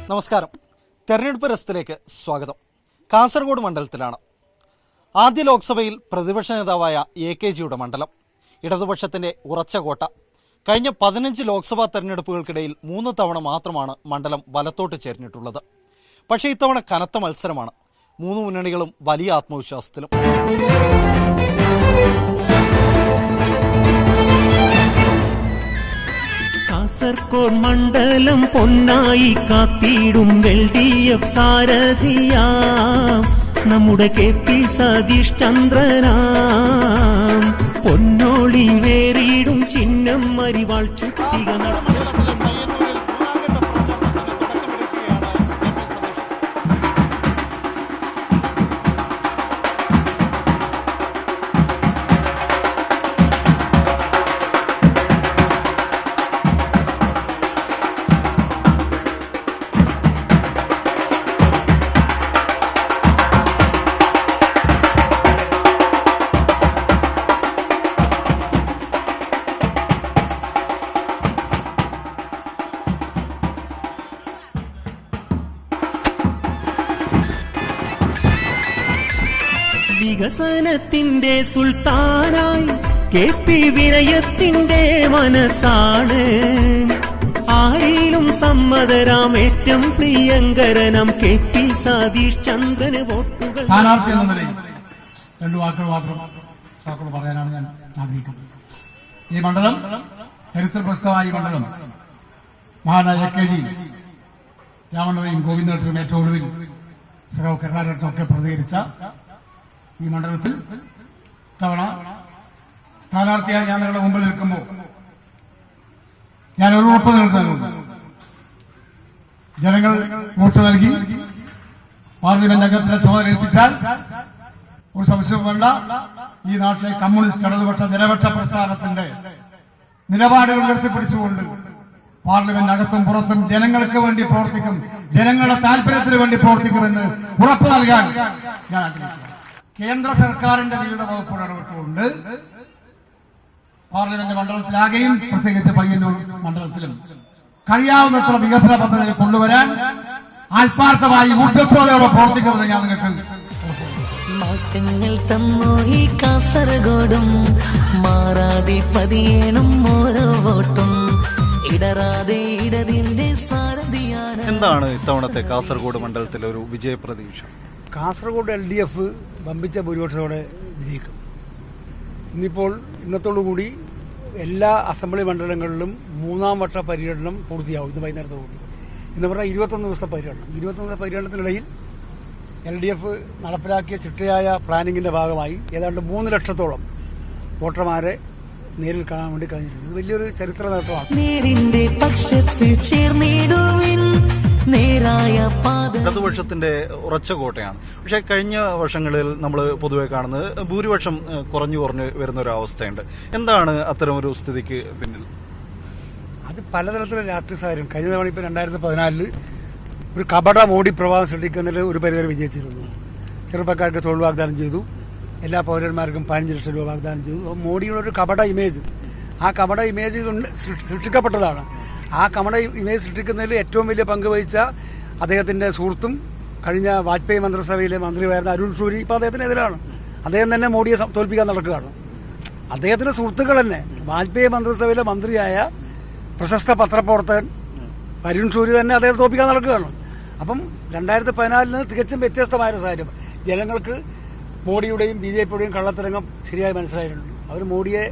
നമസ്കാരം. തെരഞ്ഞെടുപ്പ് രസത്തിലേക്ക് സ്വാഗതം. കാസർഗോഡ് മണ്ഡലത്തിലാണ് ആദ്യ ലോക്സഭയിൽ പ്രതിപക്ഷ നേതാവായ AKജിയുടെ മണ്ഡലം. ഇടതുപക്ഷത്തിന്റെ ഉറച്ച കോട്ട. കഴിഞ്ഞ 15 ലോക്സഭാ തെരഞ്ഞെടുപ്പുകൾക്കിടയിൽ 3 തവണ മാത്രമാണ് മണ്ഡലം വലത്തോട്ട് ചേർന്നിട്ടുള്ളത്. പക്ഷേ ഇത്തവണ കനത്ത മത്സരമാണ്. 3 മുന്നണികളും വലിയ ആത്മവിശ്വാസത്തിലും. കാസർഗോഡ് മണ്ഡലം പൊന്നായി കാത്തിടും LDF സാരഥിയാം നമ്മുടെ KP സതീഷ് ചന്ദ്രനാം പൊന്നോളി വേറിയിടും ചിഹ്നം മരിവാൾ ചുറ്റിക വികസനത്തിന്റെ സുൽത്താനായി KP വിനയത്തിന്റെ മനസ്സാണ്. ആരിലും സമ്മതരാം ഏറ്റവും പ്രിയങ്കരനം KP സതീഷ് ചന്ദ്രന് വോട്ടുകൾ. സ്ഥാനാർത്ഥി എന്ന നിലയിൽ 2 വാക്കുകൾ മാത്രം പറയാനാണ് ഞാൻ ആഗ്രഹിക്കുന്നത്. ഈ മണ്ഡലം ചരിത്രപ്രസിദ്ധമായ ഈ മണ്ഡലം മഹാനായ AKജി രാമണ്ണയും ഗോവിന്ദനും ഏറ്റവും ഒടുവിൽ സഖാവ് കരുണാകരനൊക്കെ പ്രതികരിച്ച ഈ മണ്ഡലത്തിൽ തവണ സ്ഥാനാർത്ഥിയായി ഞാൻ നിങ്ങളുടെ മുമ്പിൽ നിൽക്കുമ്പോൾ ഞാൻ ഒരു ഉറപ്പ് നൽകുന്നു. ജനങ്ങൾ വോട്ട് നൽകി പാർലമെന്റ് അംഗത്തിനെ ചുമതല ഏൽപ്പിച്ചാൽ ഒരു സംശയവും വേണ്ട, ഈ നാട്ടിലെ കമ്മ്യൂണിസ്റ്റ് ഇടതുപക്ഷ നിലപക്ഷ പ്രസ്ഥാനത്തിന്റെ നിലപാടുകൾ ഉയർത്തിപ്പിടിച്ചുകൊണ്ട് പാർലമെന്റ് അകത്തും പുറത്തും ജനങ്ങൾക്ക് വേണ്ടി പ്രവർത്തിക്കും, ജനങ്ങളുടെ താല്പര്യത്തിന് വേണ്ടി പ്രവർത്തിക്കുമെന്ന് ഉറപ്പ് നൽകാൻ ഞാൻ ആഗ്രഹിക്കുന്നു. കേന്ദ്ര സർക്കാരിന്റെ വിവിധ വകുപ്പുകൾ ഇടപെട്ടുകൊണ്ട് പാർലമെന്റ് മണ്ഡലത്തിലാകെയും പ്രത്യേകിച്ച് പയ്യന്നൂർ മണ്ഡലത്തിലും കഴിയാവുന്നത്ര വികസന പദ്ധതികൾ കൊണ്ടുവരാൻ ആത്മാർത്ഥമായി ഊർജ്ജസ്വതയോടെ പ്രവർത്തിക്കുമെന്ന് ഞാൻ നിങ്ങൾക്ക് മാറ്റങ്ങൾ തന്നു ഈ കാസർഗോഡും മാറാതെ പതിയേണം ഓരോ വോട്ടും ഇടറാതെ ഇടതിന്റെ സാരഥിയാണ്. എന്താണ് ഇത്തവണത്തെ കാസർഗോഡ് മണ്ഡലത്തിലെ ഒരു വിജയപ്രതീക്ഷ? കാസർഗോഡ് LDF വമ്പിച്ച ഭൂരിപക്ഷത്തോടെ വിജയിക്കും. ഇന്നത്തോടുകൂടി എല്ലാ അസംബ്ലി മണ്ഡലങ്ങളിലും 3ാം വട്ട പര്യടനം പൂർത്തിയാവും. ഇന്ന് വൈകുന്നേരത്തോടുകൂടി എന്ന് പറഞ്ഞാൽ 21 ദിവസത്തെ പര്യടനം. 21 ദിവസത്തെ പര്യടനത്തിനിടയിൽ LDF നടപ്പിലാക്കിയ ചിട്ടയായ പ്ലാനിങ്ങിന്റെ ഭാഗമായി ഏതാണ്ട് 3 ലക്ഷത്തോളം വോട്ടർമാരെ നേരിൽ കാണാൻ വേണ്ടി കഴിഞ്ഞിട്ടുണ്ട്. ഇത് വലിയൊരു ചരിത്ര നേട്ടമാണ്. ഇടതുപക്ഷത്തിന്റെ ഉറച്ച കോട്ടയാണ്. പക്ഷെ കഴിഞ്ഞ വർഷങ്ങളിൽ നമ്മൾ പൊതുവെ കാണുന്നത് ഭൂരിപക്ഷം കുറഞ്ഞു വരുന്ന ഒരു അവസ്ഥയുണ്ട്. എന്താണ് അത്തരമൊരു സ്ഥിതിക്ക് പിന്നിൽ? അത് പലതരത്തിലുള്ള രാഷ്ട്രീയ സാഹചര്യം. കഴിഞ്ഞ തവണ ഇപ്പോൾ 2014 ഒരു കപട മോഡി പ്രവാഹം സൃഷ്ടിക്കുന്നതിൽ ഒരു പരിധി വിജയിച്ചിരുന്നു. ചെറുപ്പക്കാർക്ക് തൊഴിൽ വാഗ്ദാനം ചെയ്തു, എല്ലാ പൗരന്മാർക്കും 15 ലക്ഷം രൂപ വാഗ്ദാനം ചെയ്തു. മോഡിയുടെ ഒരു കപട ഇമേജ്, ആ കപട ഇമേജ് കൊണ്ട് സൃഷ്ടിക്കപ്പെട്ടതാണ്. ആ കപട ഇമേജ് സൃഷ്ടിക്കുന്നതിൽ ഏറ്റവും വലിയ പങ്ക് വഹിച്ച അദ്ദേഹത്തിന്റെ സുഹൃത്തും കഴിഞ്ഞ വാജ്പേയി മന്ത്രിസഭയിലെ മന്ത്രിയായിരുന്ന അരുൺ ഷൂരി ഇപ്പോൾ അദ്ദേഹത്തിനെതിരാണ്. അദ്ദേഹം തന്നെ മോഡിയെ തോൽപ്പിക്കാൻ നടക്കുകയാണ്. അദ്ദേഹത്തിന്റെ സുഹൃത്തുക്കൾ തന്നെ വാജ്പേയി മന്ത്രിസഭയിലെ മന്ത്രിയായ പ്രശസ്ത പത്രപ്രവർത്തകൻ അരുൺ ഷൂരി തന്നെ അദ്ദേഹത്തെ തോൽപ്പിക്കാൻ നടക്കുകയാണ്. അപ്പം 2014 തികച്ചും വ്യത്യസ്തമായൊരു സാഹചര്യം. ജനങ്ങൾക്ക് മോഡിയുടെയും BJPയുടെയും കള്ളത്തരംഗം ശരിയായി മനസ്സിലായിട്ടുണ്ട്. അവർ മോഡിയെ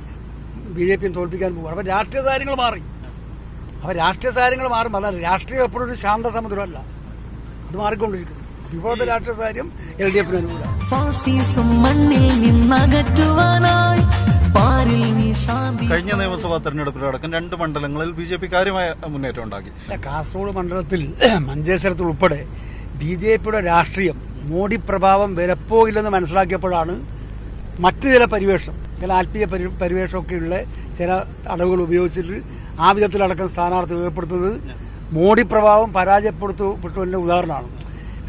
BJPയും തോൽപ്പിക്കാൻ പോകുകയാണ്. അപ്പം രാഷ്ട്രീയ സാഹചര്യങ്ങൾ മാറും. അതാണ് രാഷ്ട്രീയം എപ്പോഴും ഒരു ശാന്തസമുദ്രമല്ല, അത് മാറിക്കൊണ്ടിരിക്കും. ഇപ്പോഴത്തെ രാഷ്ട്രീയ സാഹചര്യം LDFന് അനുകൂലമാണ്. കഴിഞ്ഞ നിയമസഭാ തെരഞ്ഞെടുപ്പിലടക്കം 2 മണ്ഡലങ്ങളിൽ BJP കാര്യമായ മുന്നേറ്റം ഉണ്ടാക്കി. കാസർഗോഡ് മണ്ഡലത്തിൽ മഞ്ചേശ്വരത്തിൽ ഉൾപ്പെടെ BJPയുടെ രാഷ്ട്രീയം മോഡി പ്രഭാവം വിലപ്പോയില്ലെന്ന് മനസ്സിലാക്കിയപ്പോഴാണ് മറ്റ് ചില ആത്മീയ പരിവേഷമൊക്കെയുള്ള ചില അടവുകൾ ഉപയോഗിച്ചിട്ട് ആ വിധത്തിലടക്കം സ്ഥാനാർത്ഥി ഏർപ്പെടുത്തുന്നത് മോഡി പ്രഭാവം പരാജയപ്പെടുത്തപ്പെട്ടതിന്റെ ഉദാഹരണമാണ്.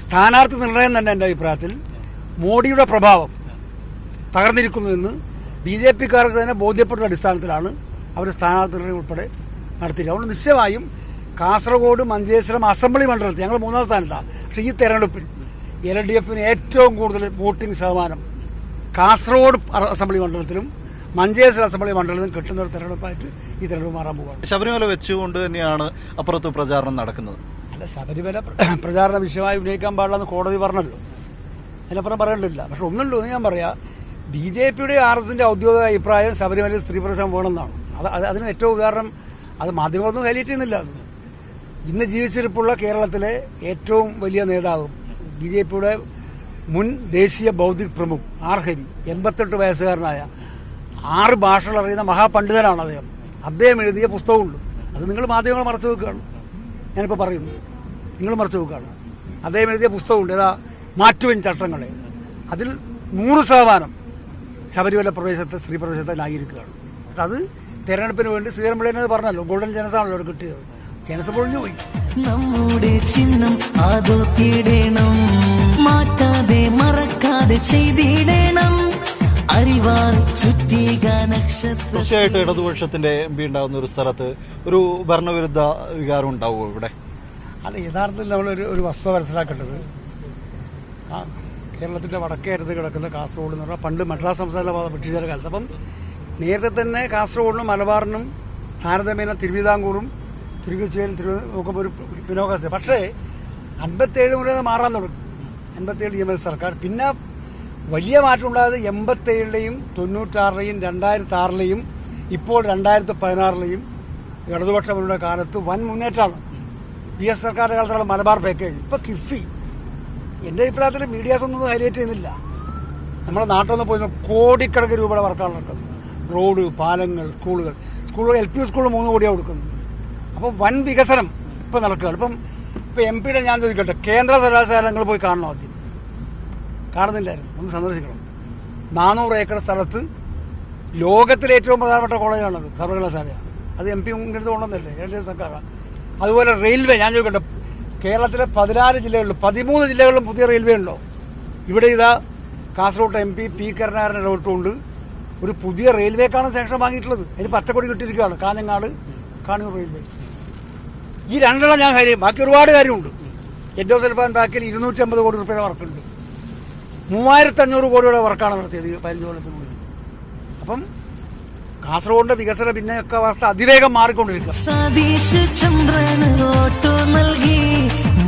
സ്ഥാനാർത്ഥി നിർണയം തന്നെ എൻ്റെ അഭിപ്രായത്തിൽ മോഡിയുടെ പ്രഭാവം തകർന്നിരിക്കുന്നുവെന്ന് BJPക്കാർക്ക് തന്നെ ബോധ്യപ്പെട്ട അടിസ്ഥാനത്തിലാണ് അവർ സ്ഥാനാർത്ഥികളെ ഉൾപ്പെടെ നടത്തിയത്. അതുകൊണ്ട് നിശ്ചയമായും കാസർഗോഡ് മഞ്ചേശ്വരം അസംബ്ലി മണ്ഡലത്തിൽ ഞങ്ങൾ 3ാം സ്ഥാനത്താണ്. പക്ഷേ ഈ തെരഞ്ഞെടുപ്പിൽ LDFന് ഏറ്റവും കൂടുതൽ വോട്ടിംഗ് ശതമാനം കാസർഗോഡ് അസംബ്ലി മണ്ഡലത്തിലും മഞ്ചേശ്വരം അസംബ്ലി മണ്ഡലത്തിലും കിട്ടുന്ന ഒരു തെരഞ്ഞെടുപ്പായിട്ട് ഈ തെരഞ്ഞെടുപ്പ് മാറാൻ പോവുകയാണ്. ശബരിമല വെച്ചുകൊണ്ട് തന്നെയാണ് അപ്പുറത്ത് പ്രചാരണം നടക്കുന്നത്. അല്ല, ശബരിമല പ്രചാരണ വിഷയമായി ഉന്നയിക്കാൻ പാടില്ലെന്ന് കോടതി പറഞ്ഞല്ലോ, അതിനപ്പുറം പറയേണ്ടില്ല. പക്ഷെ ഒന്നുള്ളൂ എന്ന് ഞാൻ പറയാം, BJPയുടെ RSന്റെ ഔദ്യോഗിക അഭിപ്രായം ശബരിമലയിൽ സ്ത്രീ പ്രവേശനം വേണമെന്നാണ്. അതിന് ഏറ്റവും ഉദാഹരണം അത് മാധ്യമങ്ങളൊന്നും ഹൈലൈറ്റ് ചെയ്യുന്നില്ല. അത് ഇന്ന് ജീവിച്ചിരിപ്പുള്ള കേരളത്തിലെ ഏറ്റവും വലിയ നേതാവ് BJPയുടെ മുൻ ദേശീയ ബൗദ്ധിക് പ്രമുഖ് ഹരി, 88 വയസ്സുകാരനായ 6 ഭാഷകൾ അറിയുന്ന മഹാപണ്ഡിതനാണ് അദ്ദേഹം. അദ്ദേഹം എഴുതിയ പുസ്തകമുള്ളൂ. അത് നിങ്ങൾ മാധ്യമങ്ങൾ മറച്ചു വെക്കുകയാണ്. ഞാനിപ്പോൾ പറയുന്നു, നിങ്ങൾ മറച്ചു വെക്കുകയാണ്. അദ്ദേഹം എഴുതിയ പുസ്തകമുണ്ട്, ഏതാ മാറ്റുവൻ ചട്ടങ്ങളെ. അതിൽ 100% ശബരിമല പ്രവേശത്തെ സ്ത്രീ പ്രവേശത്തെ ന്യായീകരിക്കുകയാണ്. അത് തെരഞ്ഞെടുപ്പിന് വേണ്ടി ശ്രീധരൻപിള്ളേനെ പറഞ്ഞല്ലോ, ഗോൾഡൻ ജനസാണല്ലോ അവർ കിട്ടിയത്. ജനസ് പൊളിഞ്ഞു പോയി. നമ്മുടെ ചിഹ്നം ആദോക്കിടണം, മാറ്റാതെ മറക്കാതെ ചെയ്തിടണം, അറിവാൽ ചുറ്റിക നക്ഷത്രം. തീർച്ചയായിട്ടും ഇടതുപക്ഷത്തിന്റെ MP ഉണ്ടാകുന്ന ഒരു സ്ഥലത്ത് ഒരു ഭരണവിരുദ്ധ വികാരം ഉണ്ടാവുമോ ഇവിടെ? അല്ല, യഥാർത്ഥത്തിൽ നമ്മളൊരു വസ്തുത മനസ്സിലാക്കേണ്ടത്, കേരളത്തിന്റെ വടക്കേ അരുത് കിടക്കുന്ന കാസർഗോഡ് എന്ന് പറഞ്ഞാൽ പണ്ട് മദ്രാസ് സംസ്ഥാന ബ്രിട്ടീഷുകാരുടെ കാലത്ത്. അപ്പം നേരത്തെ തന്നെ കാസർഗോഡിനും മലബാറിനും താരതമ്യേന തിരുവിതാംകൂറും തിരുക്കൊച്ചിയിലും നോക്കുമ്പോൾ ഒരു പിന്നോക്കാവസ്ഥ. പക്ഷേ 57 മുതൽ മാറാൻ തുടങ്ങി. 57 EMS സർക്കാർ. പിന്നെ വലിയ മാറ്റം ഉണ്ടായത് 87-ലെയും 96-ലെയും 2006-ലെയും ഇപ്പോൾ 2016-ലെയും ഇടതുപക്ഷ മുന്നണിയുടെ കാലത്ത് വൻ മുന്നേറ്റമാണ്. PS സർക്കാരിന്റെ കാലത്തുള്ള മലബാർ പാക്കേജ്. ഇപ്പൊ കിഫി എന്റെ അഭിപ്രായത്തിൽ മീഡിയാസ് ഒന്നും ഹൈലൈറ്റ് ചെയ്യുന്നില്ല. നമ്മുടെ നാട്ടിലൊന്നും പോയി കോടിക്കണക്കിന് രൂപയുടെ വർക്കാണ് നടക്കുന്നത്. റോഡ്, പാലങ്ങൾ, സ്കൂളുകൾ LP സ്കൂൾ 3 കോടിയാണ് കൊടുക്കുന്നത്. അപ്പം വൻ വികസനം ഇപ്പം നടക്കുകയാണ്. ഇപ്പം MP-യുടെ ഞാൻ ചോദിക്കട്ടെ, കേന്ദ്ര സർവകലാശാല നിങ്ങൾ പോയി കാണണം. ആദ്യം കാണുന്നില്ലായിരുന്നു, ഒന്ന് സന്ദർശിക്കണം. 400 ഏക്കർ സ്ഥലത്ത് ലോകത്തിലെ ഏറ്റവും പ്രധാനപ്പെട്ട കോളേജാണത്, സർവകലാശാല. അത് MP ഇങ്ങനത്തെ കൊണ്ടുവന്നല്ലേ, LDF സർക്കാരാണ്. അതുപോലെ റെയിൽവേ ഞാൻ ചോദിക്കട്ടെ, കേരളത്തിലെ 14 ജില്ലകളിലും 13 ജില്ലകളിലും പുതിയ റെയിൽവേ ഉണ്ടോ? ഇവിടെ ഇതാ കാസർഗോഡ് MP P കരുണാകരൻ്റെ ഇടപെട്ടുകൊണ്ട് ഒരു പുതിയ റെയിൽവേക്കാണ് സാങ്ഷൻ വാങ്ങിയിട്ടുള്ളത്. അതിന് പച്ചക്കൊടി കിട്ടിയിരിക്കുകയാണ്, കാഞ്ഞങ്ങാട് കാണൂർ റെയിൽവേ. ഈ രണ്ടെണ്ണം ഞാൻ കാര്യം, ബാക്കി ഒരുപാട് കാര്യമുണ്ട്. എൻഡോസൽഫാൻ പാക്കിൽ 250 കോടി രൂപയുടെ വർക്കുണ്ട്. 3500 കോടിയുടെ വർക്കാണ് നടത്തിയത് 15 കൊല്ലത്തിനുള്ളിൽ. അപ്പം കാസർഗോഡിന്റെ വികസന പിന്നൊക്കെ അവസ്ഥ അതിവേഗം മാറിക്കൊണ്ടിരിക്കുക. സതീഷ് ചന്ദ്രന് വോട്ടു നൽകി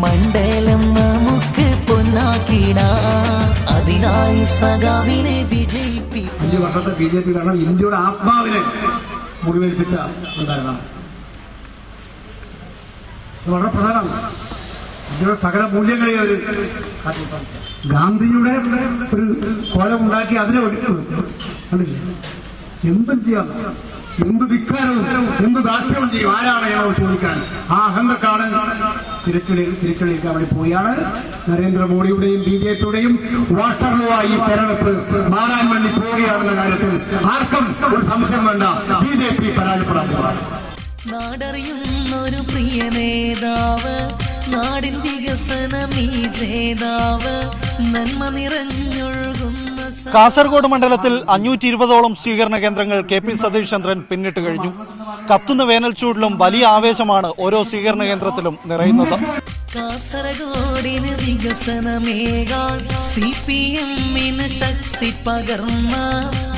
മണ്ഡലം നമുക്ക് പൊന്നാക്കിടാം, അതിനായി സഖാവിനെ വിജയിപ്പിക്കും. 5 വർഷത്തെ BJP കാരണം ഇന്ത്യയുടെ ആത്മാവിനെ മുറിവേൽപ്പിച്ച ഉണ്ടായിരുന്നു. ഇത് വളരെ പ്രധാനമാണ്. ഇന്ത്യയുടെ സകല മൂല്യങ്ങളെ അവർ ഗാന്ധിയുടെ ഒരു കോലം ഉണ്ടാക്കി അതിനെ കണ്ടില്ലേ? എന്തും ചെയ്യാം, എന്ത് ധിക്കാരവും എന്ത് ദാക്ഷ്യവും ചെയ്യും. ആരാണ് ഞങ്ങൾ ചോദിക്കാൻ? ആ അഹന്തക്കാണ് തിരിച്ചടിക്കാൻ വേണ്ടി പോവുകയാണ്. നരേന്ദ്രമോദിയുടെയും BJPയുടെയും വാട്ടർലുവായി ഈ തെരഞ്ഞെടുപ്പ് മാറാൻ വേണ്ടി പോവുകയാണെന്ന കാര്യത്തിൽ ആർക്കും ഒരു സംശയം വേണ്ട. BJP പരാജയപ്പെടാൻ പോവാണ്. നാടറിയുന്നൊരു പ്രിയ നേതാവ്, നാടിൻ വികസനമീ ജേതാവ്, നന്മ നിറഞ്ഞൊഴുകുന്ന. കാസർഗോഡ് മണ്ഡലത്തിൽ 520ഓളം സ്വീകരണ കേന്ദ്രങ്ങൾ KP സതീഷ് ചന്ദ്രൻ പിന്നിട്ട് കഴിഞ്ഞു. കത്തുന്ന വേനൽ ചൂടിലും വലിയ ആവേശമാണ് ഓരോ സ്വീകരണ കേന്ദ്രത്തിലും നിറയുന്നത്. കാസർഗോഡിന് വികസനമേകാൻ CPM-ന് ശക്തി പകർന്ന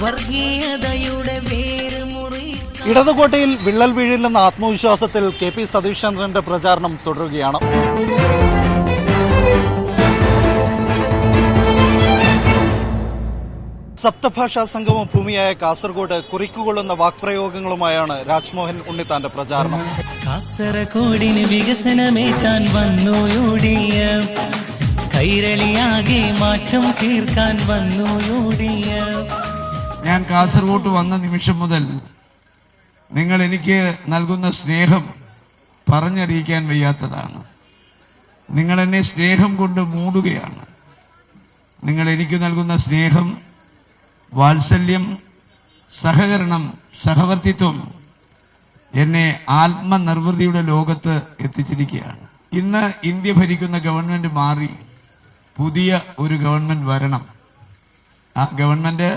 വർഗീയതയുടെ വേരുമുറി. ഇടതുകോട്ടയിൽ വിള്ളൽ വീഴില്ലെന്ന ആത്മവിശ്വാസത്തിൽ KP സതീഷ് ചന്ദ്രന്റെ പ്രചാരണം തുടരുകയാണ്. സപ്തഭാഷാ സംഗമ ഭൂമിയായ കാസർഗോഡ് കുറിക്കുകൊള്ളുന്ന വാക്പ്രയോഗങ്ങളുമായാണ് രാജ്മോഹൻ ഉണ്ണിത്താന്റെ പ്രചാരണം. കാസർഗോഡിന് വികസനമേറ്റാൻ വന്നു UDF, കൈരളിയാകെ മാറ്റം തീർക്കാൻ വന്നു UDF. ഞാൻ കാസർഗോഡ് വന്ന നിമിഷം മുതൽ നിങ്ങൾ എനിക്ക് നൽകുന്ന സ്നേഹം പറഞ്ഞറിയിക്കാൻ വയ്യാത്തതാണ്. നിങ്ങൾ എന്നെ സ്നേഹം കൊണ്ട് മൂടുകയാണ്. നിങ്ങൾ എനിക്ക് നൽകുന്ന സ്നേഹം, വാത്സല്യം, സഹകരണം, സഹവർത്തിത്വം എന്നെ ആത്മനിർവൃതിയുടെ ലോകത്ത് എത്തിച്ചിരിക്കുകയാണ്. ഇന്ന് ഇന്ത്യ ഭരിക്കുന്ന ഗവൺമെന്റ് മാറി പുതിയ ഒരു ഗവൺമെന്റ് വരണം. ആ ഗവൺമെന്റ്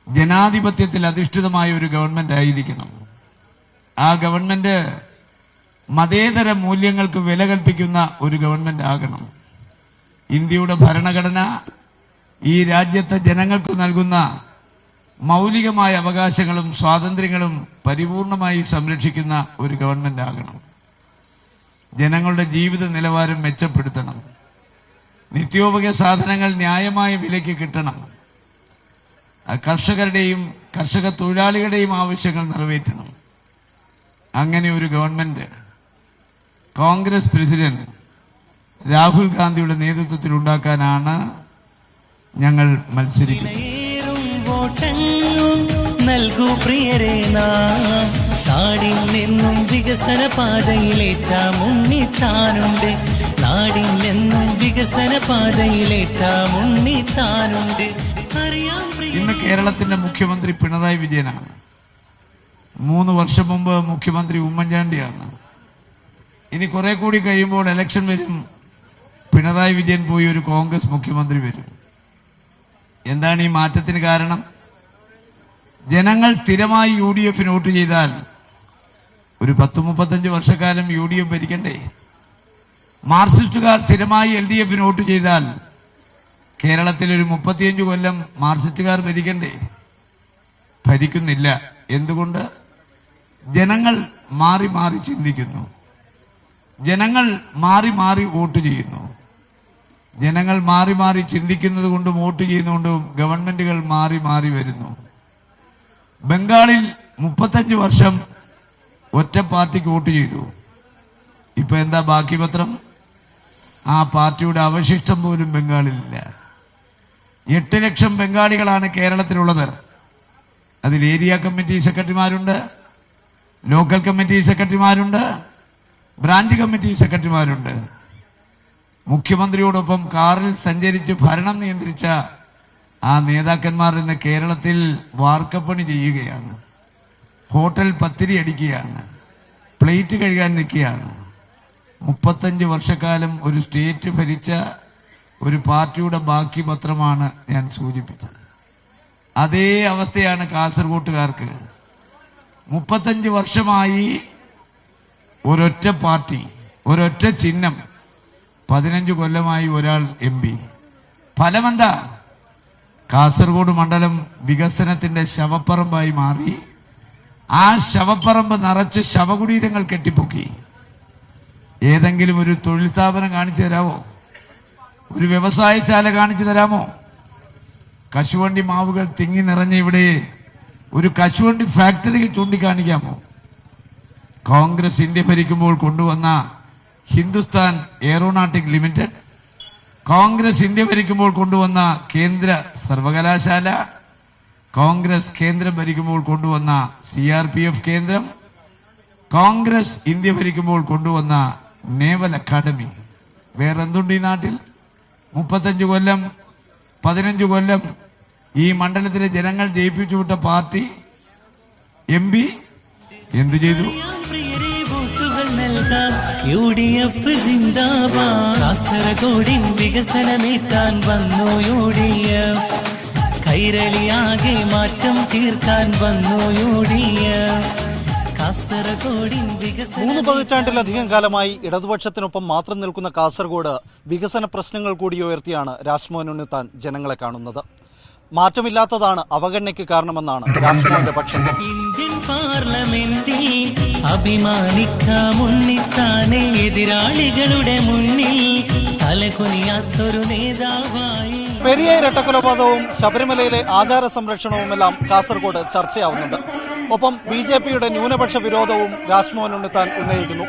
ജനാധിപത്യത്തിൽ അധിഷ്ഠിതമായ ഒരു ഗവൺമെന്റ് ആയിരിക്കണം. ആ ഗവൺമെന്റ് മതേതര മൂല്യങ്ങൾക്ക് വില കൽപ്പിക്കുന്ന ഒരു ഗവൺമെന്റ് ആകണം. ഇന്ത്യയുടെ ഭരണഘടന ഈ രാജ്യത്തെ ജനങ്ങൾക്ക് നൽകുന്ന മൗലികമായ അവകാശങ്ങളും സ്വാതന്ത്ര്യങ്ങളും പരിപൂർണമായി സംരക്ഷിക്കുന്ന ഒരു ഗവൺമെന്റ് ആകണം. ജനങ്ങളുടെ ജീവിത നിലവാരം മെച്ചപ്പെടുത്തണം. നിത്യോപയോഗ സാധനങ്ങൾ ന്യായമായ വിലയ്ക്ക് കിട്ടണം. കർഷകരുടെയും കർഷക തൊഴിലാളികളുടെയും ആവശ്യങ്ങൾ നിറവേറ്റണം. അങ്ങനെ ഒരു ഗവൺമെന്റ് കോൺഗ്രസ് പ്രസിഡന്റ് രാഹുൽ ഗാന്ധിയുടെ നേതൃത്വത്തിൽ ഉണ്ടാക്കാനാണ് ഞങ്ങൾ മത്സരിക്കുന്നത്. നൽകൂ പ്രിയരേ നാം നാടിൽ നിന്നും വികസന പാതയിലേറ്റാ മുന്നിത്താനുണ്ട്. നാടിൽ നിന്നും വികസന പാതയിലേറ്റാ മുന്നിത്താനുണ്ട്. ഇന്ന് കേരളത്തിന്റെ മുഖ്യമന്ത്രി പിണറായി വിജയനാണ്. 3 വർഷം മുമ്പ് മുഖ്യമന്ത്രി ഉമ്മൻചാണ്ടിയാണ്. ഇനി കുറെ കൂടി കഴിയുമ്പോൾ ഇലക്ഷൻ വരും. പിണറായി വിജയൻ പോയി ഒരു കോൺഗ്രസ് മുഖ്യമന്ത്രി വരും. എന്താണ് ഈ മാറ്റത്തിന് കാരണം? ജനങ്ങൾ സ്ഥിരമായി UDF വോട്ട് ചെയ്താൽ ഒരു 10-35 വർഷക്കാലം UDF ഭരിക്കണ്ടേ? മാർക്സിസ്റ്റുകാർ സ്ഥിരമായി LDF വോട്ട് ചെയ്താൽ കേരളത്തിൽ ഒരു 35 കൊല്ലം മാർക്സിസ്റ്റുകാർ ഭരിക്കണ്ടേ? ഭരിക്കുന്നില്ല. എന്തുകൊണ്ട്? ജനങ്ങൾ മാറി മാറി ചിന്തിക്കുന്നു. ജനങ്ങൾ മാറി മാറി വോട്ട് ചെയ്യുന്നു. ജനങ്ങൾ മാറി മാറി ചിന്തിക്കുന്നത് കൊണ്ടും വോട്ട് ചെയ്യുന്നതുകൊണ്ടും ഗവൺമെന്റുകൾ മാറി മാറി വരുന്നു. ബംഗാളിൽ 35 വർഷം ഒറ്റ പാർട്ടിക്ക് വോട്ട് ചെയ്തു. ഇപ്പൊ എന്താ ബാക്കി പത്രം? ആ പാർട്ടിയുടെ അവശിഷ്ടം പോലും ബംഗാളിലില്ല. 8 ലക്ഷം ബംഗാളികളാണ് കേരളത്തിലുള്ളത്. അതിൽ ഏരിയ കമ്മിറ്റി സെക്രട്ടറിമാരുണ്ട്, ലോക്കൽ കമ്മിറ്റി സെക്രട്ടറിമാരുണ്ട്, ബ്രാഞ്ച് കമ്മിറ്റി സെക്രട്ടറിമാരുണ്ട്. മുഖ്യമന്ത്രിയോടൊപ്പം കാറിൽ സഞ്ചരിച്ച് ഭരണം നിയന്ത്രിച്ച ആ നേതാക്കന്മാർ ഇന്ന് കേരളത്തിൽ വാർക്കപ്പണി ചെയ്യുകയാണ്. ഹോട്ടൽ പത്തിരി അടിക്കുകയാണ്, പ്ലേറ്റ് കഴുകാൻ നിൽക്കുകയാണ്. 35 വർഷക്കാലം ഒരു സ്റ്റേറ്റ് ഭരിച്ച ഒരു പാർട്ടിയുടെ ബാക്കി പത്രമാണ് ഞാൻ സൂചിപ്പിച്ചത്. അതേ അവസ്ഥയാണ് കാസർഗോട്ടുകാർക്ക്. 35 വർഷമായി ഒരൊറ്റ പാർട്ടി, ഒരൊറ്റ ചിഹ്നം. 15 കൊല്ലമായി ഒരാൾ MP. ഫലമെന്താ? കാസർഗോഡ് മണ്ഡലം വികസനത്തിന്റെ ശവപ്പറമ്പായി മാറി. ആ ശവപ്പറമ്പ് നിറച്ച് ശവകുടീരങ്ങൾ കെട്ടിപ്പൊക്കി. ഏതെങ്കിലും ഒരു തൊഴിൽ സ്ഥാപനം കാണിച്ചു തരാമോ? ഒരു വ്യവസായശാല കാണിച്ചു തരാമോ? കശുവണ്ടി മാവുകൾ തിങ്ങി നിറഞ്ഞ ഇവിടെ ഒരു കശുവണ്ടി ഫാക്ടറി ചൂണ്ടിക്കാണിക്കാമോ? കോൺഗ്രസ് ഇന്ത്യ ഭരിക്കുമ്പോൾ കൊണ്ടുവന്ന Hindustan aeronautic limited, Congress India ഭരിക്കുമ്പോൾ കൊണ്ടുവന്ന കേന്ദ്ര സർവകലാശാല, കോൺഗ്രസ് കേന്ദ്രം ഭരിക്കുമ്പോൾ കൊണ്ടുവന്ന CRPF കേന്ദ്രം, കോൺഗ്രസ് ഇന്ത്യ ഭരിക്കുമ്പോൾ കൊണ്ടുവന്ന നേവൽ അക്കാദമി. വേറെന്തുണ്ട് ഈ നാട്ടിൽ? 35 കൊല്ലം 15 കൊല്ലം ഈ മണ്ഡലത്തിലെ ജനങ്ങൾ ജയിപ്പിച്ചു വിട്ട പാർട്ടി MP എന്തു ചെയ്തു? UDF സിന്ദാബാദ്. കാസർഗോഡിൻ വികസനമേറ്റാൻ വന്നു UDF. കൈരളിയാകെ മാറ്റം തീർക്കാൻ വന്നു UDF. കാസർഗോഡിൻ 3 പതിറ്റാണ്ടിലധികം കാലമായി ഇടതുപക്ഷത്തിനൊപ്പം മാത്രം നിൽക്കുന്ന കാസർഗോഡ് വികസന പ്രശ്നങ്ങൾ കൂടി ഉയർത്തിയാണ് രാജ്മോഹൻ ഉണ്ണിത്താൻ ജനങ്ങളെ കാണുന്നത്. മാറ്റമില്ലാത്തതാണ് അവഗണനയ്ക്ക് കാരണമെന്നാണ് രാജ്മോഹന്റെ പക്ഷം. ഇന്ത്യൻ പാർലമെന്റിൽ അഭിമാനിക്കാം ഉണ്ണിത്താനെ. എതിരാളികളുടെ മുന്നിൽ തലകുനിയാത്തൊരു നേതാവായി. പെരിയ ഇരട്ടക്കൊലപാതകവും ശബരിമലയിലെ ആചാര സംരക്ഷണവുമെല്ലാം കാസർഗോഡ് ചർച്ചയാവുന്നുണ്ട്. ഒപ്പം BJPയുടെ ന്യൂനപക്ഷ വിരോധവും രാജ്മോഹൻ ഉണ്ണിത്താൻ ഉന്നയിക്കുന്നു.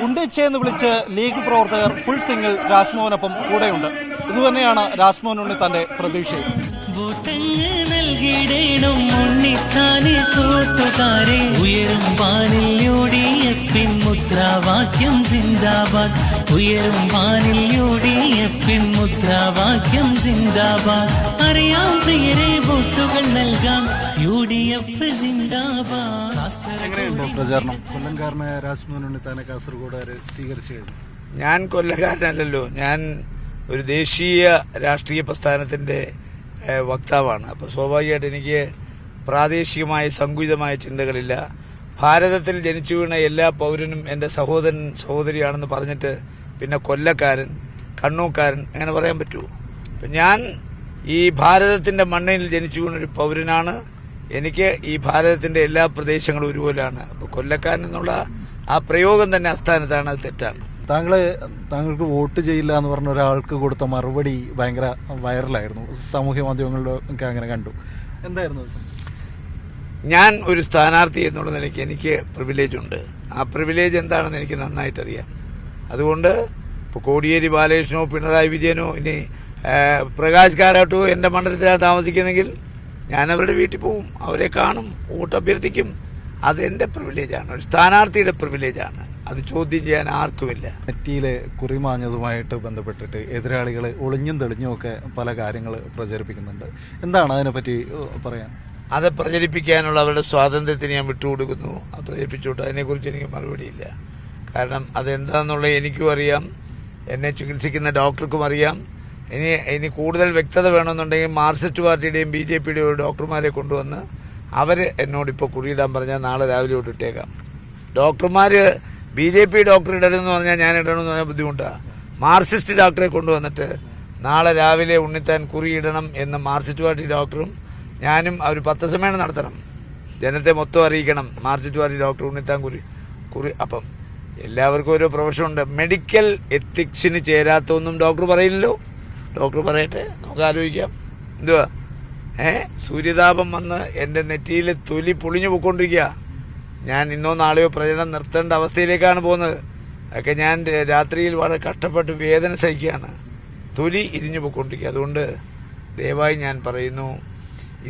ഉണ്ടിച്ചെന്ന് വിളിച്ച് ലീഗ് പ്രവർത്തകർ ഫുൾ സിംഗിൾ രാജ്മോഹനൊപ്പം കൂടെയുണ്ട്. ഇതുതന്നെയാണ് രാജ്മോഹൻ ഉണ്ണിത്താന്റെ പ്രതീക്ഷയും. വോട്ടങ്ങ് നൽകിയിടേണം ഉണ്ണിത്താന് കൂട്ടുകാരെ. ഉയരും വാനിൽ UDF മുദ്രാവാക്യം സിന്ദാബാദ്. ഉയരും വാനിൽ UDF മുദ്രാവാക്യം സിന്ദാബാദ്. അറിയാം പ്രിയരെ വോട്ടുകൾ നൽകാം UDF സിന്ദാബാദ്. എങ്ങനെയുണ്ടോ പ്രചാരണം? കൊല്ലംകാരനായ രാജ്മോഹൻ ഉണ്ണിത്താനെ കാസർഗോഡുകാർ സ്വീകരിച്ചു കഴിഞ്ഞു. ഞാൻ കൊല്ലക്കാരനല്ലല്ലോ, ഞാൻ ഒരു ദേശീയ രാഷ്ട്രീയ പ്രസ്ഥാനത്തിന്റെ വക്താവാണ്. അപ്പോൾ സ്വാഭാവികമായിട്ട് എനിക്ക് പ്രാദേശികമായ സങ്കുചിതമായ ചിന്തകളില്ല. ഭാരതത്തിൽ ജനിച്ചു വീണ എല്ലാ പൗരനും എൻ്റെ സഹോദരൻ സഹോദരിയാണെന്ന് പറഞ്ഞിട്ട് പിന്നെ കൊല്ലക്കാരൻ, കണ്ണൂക്കാരൻ അങ്ങനെ പറയാൻ പറ്റുമോ? അപ്പം ഞാൻ ഈ ഭാരതത്തിൻ്റെ മണ്ണിൽ ജനിച്ചു വീണൊരു പൗരനാണ്. എനിക്ക് ഈ ഭാരതത്തിൻ്റെ എല്ലാ പ്രദേശങ്ങളും ഒരുപോലെയാണ്. അപ്പോൾ കൊല്ലക്കാരൻ എന്നുള്ള ആ പ്രയോഗം തന്നെ അസ്ഥാനത്താണ്, അത് തെറ്റാണ്. താങ്കൾക്ക് വോട്ട് ചെയ്യില്ല എന്ന് പറഞ്ഞ ഒരാൾക്ക് കൊടുത്ത മറുപടി ഭയങ്കര വൈറലായിരുന്നു, സാമൂഹ്യ മാധ്യമങ്ങളിലൊക്കെ അങ്ങനെ കണ്ടു. എന്തായിരുന്നു? ഞാൻ ഒരു സ്ഥാനാർത്ഥി എന്നുള്ള നിലയ്ക്ക് എനിക്ക് പ്രിവിലേജ് ഉണ്ട്. ആ പ്രിവിലേജ് എന്താണെന്ന് എനിക്ക് നന്നായിട്ടറിയാം. അതുകൊണ്ട് ഇപ്പോൾ കോടിയേരി ബാലകൃഷ്ണനോ പിണറായി വിജയനോ ഇനി പ്രകാശ് കാരാട്ടോ എൻ്റെ മണ്ഡലത്തിലാണ് താമസിക്കുന്നെങ്കിൽ ഞാൻ അവരുടെ വീട്ടിൽ പോവും, അവരെ കാണും, വോട്ട് അഭ്യർത്ഥിക്കും. അതെൻ്റെ പ്രിവിലേജാണ്, ഒരു സ്ഥാനാർത്ഥിയുടെ പ്രിവിലേജാണ്. അത് ചോദ്യം ചെയ്യാൻ ആർക്കുമില്ല. നെറ്റിയിലെ കുറിമാഞ്ഞതുമായിട്ട് ബന്ധപ്പെട്ടിട്ട് എതിരാളികൾ ഒളിഞ്ഞും തെളിഞ്ഞും ഒക്കെ പല കാര്യങ്ങൾ പ്രചരിപ്പിക്കുന്നുണ്ട്. എന്താണ് അതിനെപ്പറ്റി പറയാൻ? അത് പ്രചരിപ്പിക്കാനുള്ള അവരുടെ സ്വാതന്ത്ര്യത്തിന് ഞാൻ വിട്ടുകൊടുക്കുന്നു. അത് പ്രചരിപ്പിച്ചോട്ട്, അതിനെക്കുറിച്ച് എനിക്ക് മറുപടിയില്ല. കാരണം അതെന്താണെന്നുള്ളത് എനിക്കും അറിയാം, എന്നെ ചികിത്സിക്കുന്ന ഡോക്ടർക്കും അറിയാം. ഇനി കൂടുതൽ വ്യക്തത വേണമെന്നുണ്ടെങ്കിൽ മാർക്സിസ്റ്റ് പാർട്ടിയുടെയും BJPയുടെയും ഒരു ഡോക്ടർമാരെ കൊണ്ടുവന്ന് അവർ എന്നോടിപ്പോൾ കുറിയിടാൻ പറഞ്ഞാൽ നാളെ രാവിലെ തൊട്ട് ഇട്ടേക്കാം. ഡോക്ടർമാർ BJP ഡോക്ടർ ഇടരുതെന്ന് പറഞ്ഞാൽ ഞാൻ ഇടണമെന്ന് പറഞ്ഞാൽ ബുദ്ധിമുട്ടാണ്. മാർക്സിസ്റ്റ് ഡോക്ടറെ കൊണ്ടുവന്നിട്ട് നാളെ രാവിലെ ഉണ്ണിത്താൻ കുറിയിടണം എന്ന് മാർക്സിസ്റ്റ് പാർട്ടി ഡോക്ടറും ഞാനും അവർ പത്രസമ്മേളനം നടത്തണം, ജനത്തെ മൊത്തം അറിയിക്കണം. മാർക്സിസ്റ്റ് പാർട്ടി ഡോക്ടർ ഉണ്ണിത്താൻ കുറി അപ്പം എല്ലാവർക്കും ഓരോ പ്രൊഫഷനുണ്ട്. മെഡിക്കൽ എത്തിക്സിന് ചേരാത്തൊന്നും ഡോക്ടർ പറയില്ലല്ലോ. ഡോക്ടർ പറയട്ടെ, നമുക്ക് ആലോചിക്കാം. എന്തുവാ സൂര്യതാപം വന്ന് എൻ്റെ നെറ്റിയിൽ തൊലി പൊളിഞ്ഞു പോയിക്കൊണ്ടിരിക്കുക. ഞാൻ ഇന്നോ നാളെയോ പ്രചരണം നിർത്തേണ്ട അവസ്ഥയിലേക്കാണ് പോകുന്നത്. അതൊക്കെ ഞാൻ രാത്രിയിൽ വളരെ കഷ്ടപ്പെട്ട് വേദന സഹിക്കുകയാണ്, തൊലി ഇരിഞ്ഞു പോയിക്കൊണ്ടിരിക്കുക. അതുകൊണ്ട് ദയവായി ഞാൻ പറയുന്നു,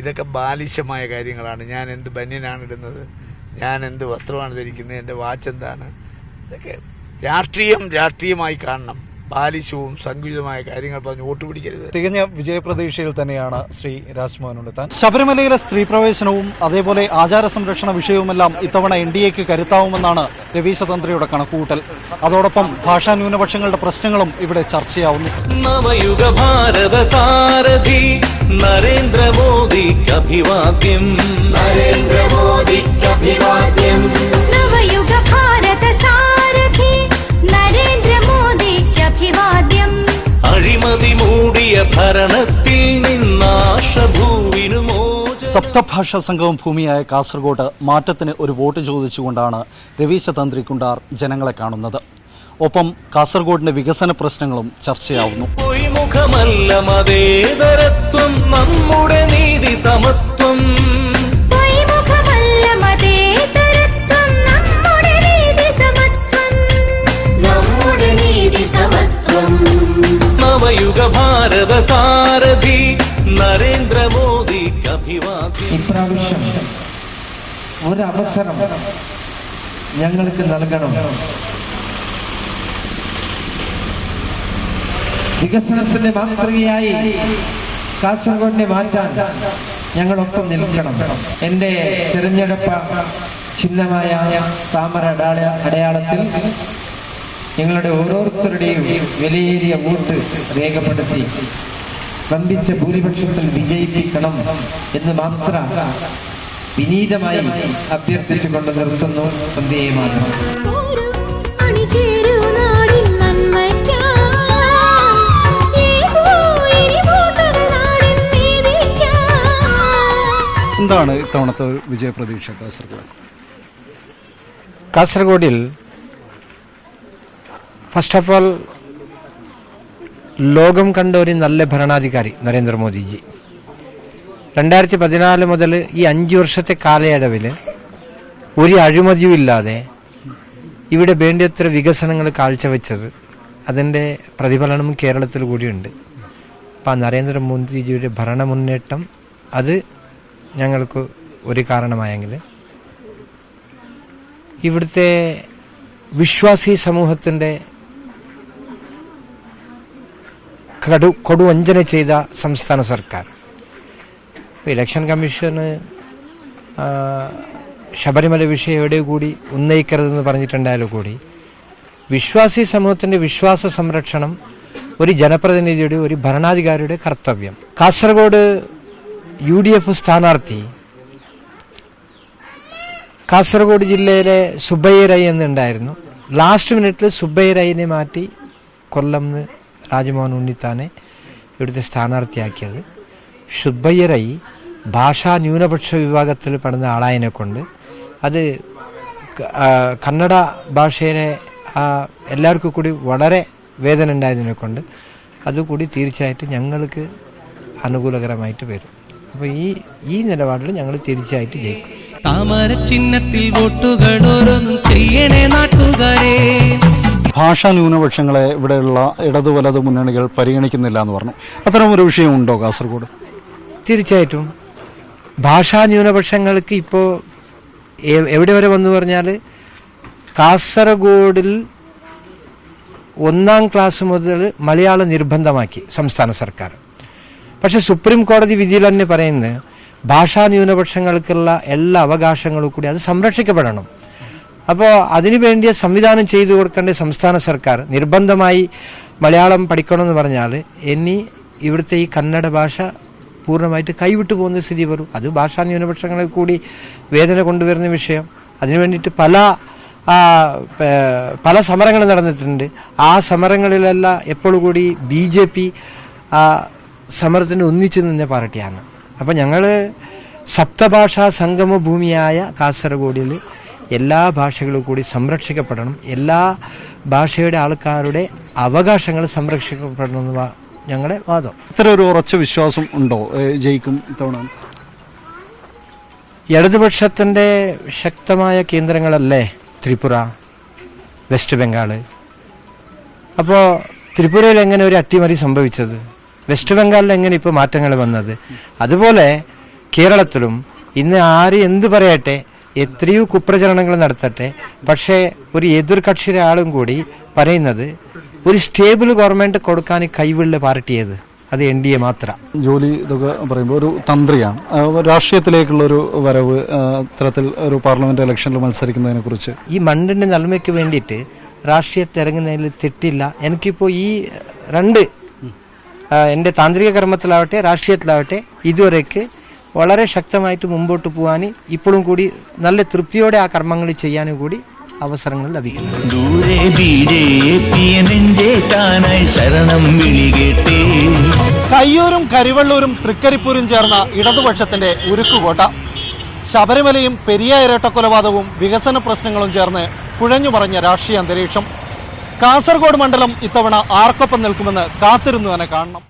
ഇതൊക്കെ ബാലിശമായ കാര്യങ്ങളാണ്. ഞാൻ എന്ത് ബനിയനാണ് ഇടുന്നത്, ഞാൻ എന്ത് വസ്ത്രമാണ് ധരിക്കുന്നത്, എൻ്റെ വാച്ച് എന്താണ്, ഇതൊക്കെ രാഷ്ട്രീയമായി കാണണം. ബാലിശവും സങ്കുചിതമായ കാര്യങ്ങൾ പറഞ്ഞ് വോട്ട് പിടിക്കരുത്. തികഞ്ഞ വിജയപ്രതീക്ഷയിൽ തന്നെയാണ് ശ്രീ രാജ്മോഹൻ ഉണ്ണിത്താൻ. ശബരിമലയിലെ സ്ത്രീ പ്രവേശനവും അതേപോലെ ആചാര സംരക്ഷണ വിഷയവുമെല്ലാം ഇത്തവണ NDAക്ക് കരുത്താവുമെന്നാണ് രവീശ തന്ത്രിയുടെ കണക്കുകൂട്ടൽ. അതോടൊപ്പം ഭാഷാ ന്യൂനപക്ഷങ്ങളുടെ പ്രശ്നങ്ങളും ഇവിടെ ചർച്ചയാവുന്നു. നവയുഗ ഭാരത സാരഥി നരേന്ദ്രമോദിക്ക് അഭിവാദ്യം, നരേന്ദ്രമോദിക്ക് അഭിവാദ്യം. നവയുഗ ഭാരത സാരഥി നരേന്ദ്രമോദിക്ക് അഭിവാദ്യം. അഴിമതി മൂടിയ ഭരണത്തിൽ നിന്നാശഭൂവിനു മോചനം. സപ്തഭാഷാ സംഗമം ഭൂമിയായ കാസർഗോഡ് മാറ്റത്തിന് ഒരു വോട്ട് ചോദിച്ചുകൊണ്ടാണ് രവീശ തന്ത്രി കുണ്ടാർ ജനങ്ങളെ കാണുന്നത്. ഒപ്പം കാസർഗോഡിന്റെ വികസന പ്രശ്നങ്ങളും ചർച്ചയാവുന്നു. പൊയ്മുഖമല്ല മതേതരത്വം, നമ്മുടെ നീതി സമത്വം. പൊയ്മുഖമല്ല മതേതരത്വം, നമ്മുടെ നീതി സമത്വം, നമ്മുടെ നീതി സമത്വം. നവയുഗ ഭാരത സാരഥി നരേന്ദ്രമോദിക്ക് അഭിവാദ്യം. ഇപ്രാവശ്യം ഒരവസരം ഞങ്ങൾക്ക് നൽകണം. വികസനത്തിന്റെ മാതൃകയായി കാസർഗോഡിനെ മാറ്റാൻ ഞങ്ങളൊപ്പം നിൽക്കണം. എൻ്റെ തിരഞ്ഞെടുപ്പ് ചിഹ്നമായ താമര അടയാളത്തിൽ ഞങ്ങളുടെ ഓരോരുത്തരുടെയും വിലയേറിയ വോട്ട് രേഖപ്പെടുത്തി വമ്പിച്ച ഭൂരിപക്ഷത്തിൽ വിജയിപ്പിക്കണം എന്ന് മാത്രം വിനീതമായി അഭ്യർത്ഥിച്ചുകൊണ്ട് നിർത്തുന്നു. വന്ദേ മാതരം. എന്താണ് ഇത്തവണത്തെ വിജയപ്രതീക്ഷ കാസർഗോഡ്? കാസർഗോഡിൽ ഫസ്റ്റ് ഓഫ് ഓൾ ലോകം കണ്ട ഒരു നല്ല ഭരണാധികാരി നരേന്ദ്രമോദിജി. 2014 മുതൽ ഈ 5 വർഷത്തെ കാലയളവിൽ ഒരു അഴിമതിയും ഇല്ലാതെ ഇവിടെ വേണ്ടത്ര വികസനങ്ങൾ കാഴ്ചവെച്ചത്, അതിൻ്റെ പ്രതിഫലനം കേരളത്തിൽ കൂടിയുണ്ട്. അപ്പം നരേന്ദ്രമോദിജിയുടെ ഭരണ മുന്നേറ്റം അത് ഞങ്ങൾക്ക് ഒരു കാരണമായെങ്കിൽ, ഇവിടുത്തെ വിശ്വാസി സമൂഹത്തിൻ്റെ കൊടുവഞ്ചന ചെയ്ത സംസ്ഥാന സർക്കാർ, ഇലക്ഷൻ കമ്മീഷന് ശബരിമല വിഷയം എവിടെ കൂടി ഉന്നയിക്കരുതെന്ന് പറഞ്ഞിട്ടുണ്ടായാലും കൂടി വിശ്വാസി സമൂഹത്തിൻ്റെ വിശ്വാസ സംരക്ഷണം ഒരു ജനപ്രതിനിധിയുടെ, ഒരു ഭരണാധികാരിയുടെ കർത്തവ്യം. കാസർഗോഡ് UDF സ്ഥാനാർത്ഥി കാസർഗോഡ് ജില്ലയിലെ സുബൈറൈ എന്നുണ്ടായിരുന്നു. ലാസ്റ്റ് മിനിറ്റിൽ സുബൈറൈനെ മാറ്റി കൊല്ലം രാജ്മോഹൻ ഉണ്ണിത്താനെ ഇവിടുത്തെ സ്ഥാനാർത്ഥിയാക്കിയത്. സുബൈറൈ ഭാഷാ ന്യൂനപക്ഷ വിഭാഗത്തിൽ പെടുന്ന ആളായതിനെ കൊണ്ട് അത് കന്നഡ ഭാഷയെ എല്ലാവർക്കും കൂടി വളരെ വേദന ഉണ്ടായതിനെ കൊണ്ട് അതുകൂടി തീർച്ചയായിട്ടും ഞങ്ങൾക്ക് അനുകൂലകരമായിട്ട് വരും. അപ്പോൾ ഈ നിലപാടിൽ ഞങ്ങൾ തീർച്ചയായിട്ടും ജയിക്കും. താമര ചിഹ്നത്തിൽ വോട്ടുകൾ ഓരോന്നും ചെയ്യണേ നാട്ടുകാരെ. ഭാഷാ ന്യൂനപക്ഷങ്ങളെ ഇവിടെയുള്ള ഇടതു വലതു മുന്നണികൾ പരിഗണിക്കുന്നില്ല എന്ന് പറഞ്ഞു. അത്തരം ഒരു വിഷയമുണ്ടോ കാസർഗോഡ്? തീർച്ചയായിട്ടും ഭാഷാ ന്യൂനപക്ഷങ്ങൾക്ക് ഇപ്പോൾ എവിടെ വരെ വന്നു പറഞ്ഞാൽ കാസർഗോഡിൽ 1ാം ക്ലാസ് മുതൽ മലയാളം നിർബന്ധമാക്കി സംസ്ഥാന സർക്കാർ. പക്ഷെ സുപ്രീം കോടതി വിധിയിൽ തന്നെ പറയുന്നത് ഭാഷാ ന്യൂനപക്ഷങ്ങൾക്കുള്ള എല്ലാ അവകാശങ്ങളും കൂടി അത് സംരക്ഷിക്കപ്പെടണം. അപ്പോൾ അതിനു വേണ്ടിയ സംവിധാനം ചെയ്തു കൊടുക്കേണ്ട സംസ്ഥാന സർക്കാർ നിർബന്ധമായി മലയാളം പഠിക്കണമെന്ന് പറഞ്ഞാൽ ഇനി ഇവിടുത്തെ ഈ കന്നഡ ഭാഷ പൂർണ്ണമായിട്ട് കൈവിട്ടു പോകുന്ന സ്ഥിതി വരും. അത് ഭാഷാ ന്യൂനപക്ഷങ്ങളെ കൂടി വേദന കൊണ്ടുവരുന്ന വിഷയം. അതിനു വേണ്ടിയിട്ട് പല സമരങ്ങൾ നടന്നിട്ടുണ്ട്. ആ സമരങ്ങളിലെല്ലാം എപ്പോഴും കൂടി BJP സമരത്തിന് ഒന്നിച്ചു നിന്ന പാർട്ടിയാണ്. അപ്പം ഞങ്ങൾ സപ്തഭാഷാ സംഗമ ഭൂമിയായ കാസർഗോഡിൽ എല്ലാ ഭാഷകളും കൂടി സംരക്ഷിക്കപ്പെടണം, എല്ലാ ഭാഷയുടെ ആൾക്കാരുടെ അവകാശങ്ങൾ സംരക്ഷിക്കപ്പെടണമെന്ന് ഞങ്ങളുടെ വാദം. ഇത്ര ഒരു ഉറച്ച വിശ്വാസം ഉണ്ടോ ജയിക്കും ഇത്തവണ? ഇടതുപക്ഷത്തിൻ്റെ ശക്തമായ കേന്ദ്രങ്ങളല്ലേ ത്രിപുര, വെസ്റ്റ് ബംഗാൾ. അപ്പോൾ ത്രിപുരയിൽ എങ്ങനെ ഒരു അട്ടിമറി സംഭവിച്ചത്, വെസ്റ്റ് ബംഗാളിൽ എങ്ങനെ ഇപ്പോൾ മാറ്റങ്ങൾ വന്നത്, അതുപോലെ കേരളത്തിലും ഇന്ന് ആര് എന്ത് പറയട്ടെ, എത്രയോ കുപ്രചരണങ്ങൾ നടത്തട്ടെ, പക്ഷേ ഒരു എതിർകക്ഷിയുടെ ആളും കൂടി പറയുന്നത് ഒരു സ്റ്റേബിൾ ഗവൺമെൻറ് കൊടുക്കാൻ കൈവുള്ള പാർട്ടിയത് അത് NDA മാത്രം. ജോലി ഇതൊക്കെ പറയുമ്പോൾ ഒരു തന്ത്രിയാണ്. രാഷ്ട്രീയത്തിലേക്കുള്ളൊരു വരവ് ഇത്തരത്തിൽ ഒരു പാർലമെന്റ് ഇലക്ഷനിൽ മത്സരിക്കുന്നതിനെ കുറിച്ച് ഈ മണ്ണിൻ്റെ നന്മയ്ക്ക് വേണ്ടിയിട്ട് രാഷ്ട്രീയത്തിൽ ഇറങ്ങുന്നതിൽ തെറ്റില്ല. എനിക്കിപ്പോൾ ഈ എൻ്റെ താന്ത്രിക കർമ്മത്തിലാവട്ടെ രാഷ്ട്രീയത്തിലാവട്ടെ ഇതുവരേക്ക് വളരെ ശക്തമായിട്ട് മുമ്പോട്ട് പോകാൻ ഇപ്പോഴും കൂടി നല്ല തൃപ്തിയോടെ ആ കർമ്മങ്ങൾ ചെയ്യാനും കൂടി അവസരങ്ങൾ ലഭിക്കുന്നു. ദൂരെ ശരണം വിളി കേട്ടേ. കയ്യൂരും കരിവള്ളൂരും തൃക്കരിപ്പൂരും ചേർന്ന ഇടതുപക്ഷത്തിന്റെ ഉരുക്കുകോട്ട. ശബരിമലയും പെരിയ ഇരട്ടക്കൊലപാതകവും വികസന പ്രശ്നങ്ങളും ചേർന്ന് കുഴഞ്ഞു മറിഞ്ഞ രാഷ്ട്രീയ അന്തരീക്ഷം. കാസർഗോഡ് മണ്ഡലം ഇത്തവണ ആർക്കൊപ്പം നിൽക്കുമെന്ന് കാത്തിരുന്നു തന്നെ കാണണം.